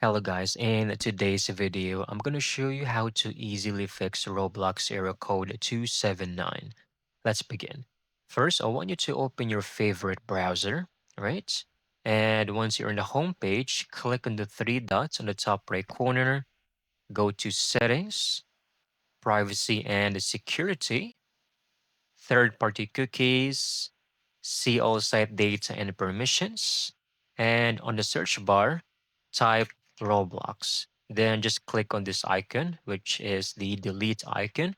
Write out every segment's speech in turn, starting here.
Hello guys, in today's video, I'm going to show you how to easily fix Roblox error code 279. Let's begin. First, I want you to open your favorite browser, right? And once you're on the home page, click on the three dots on the top right corner, go to Settings, Privacy and Security, Third-party cookies, see all site data and permissions, and on the search bar, type Roblox. Then just click on this icon, which is the delete icon.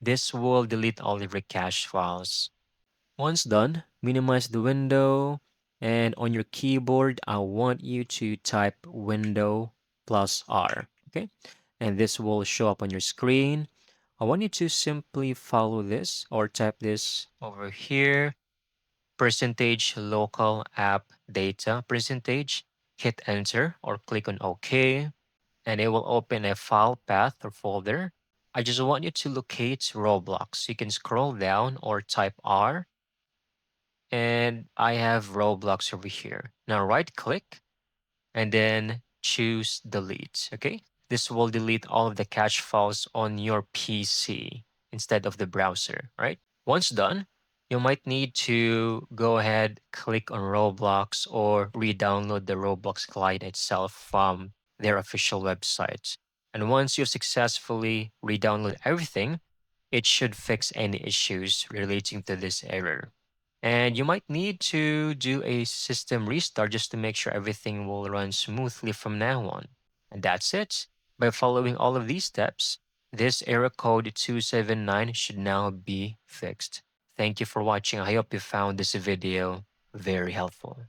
This will delete all of your cache files. Once done, minimize the window, and on your keyboard, I want you to type window plus R, okay? And this will show up on your screen. I want you to simply follow this or type this over here, percentage local app data percentage, hit enter or click on OK, and it will open a file path or folder. I just want you to locate Roblox. You can scroll down or type R, and I have Roblox over here. Now right click and then choose delete. Okay. This will delete all of the cache files on your PC instead of the browser, right? Once done, you might need to go ahead, click on Roblox or re-download the Roblox client itself from their official website. And once you successfully re-download everything, it should fix any issues relating to this error. And you might need to do a system restart just to make sure everything will run smoothly from now on. And that's it. By following all of these steps, this error code 279 should now be fixed. Thank you for watching. I hope you found this video very helpful.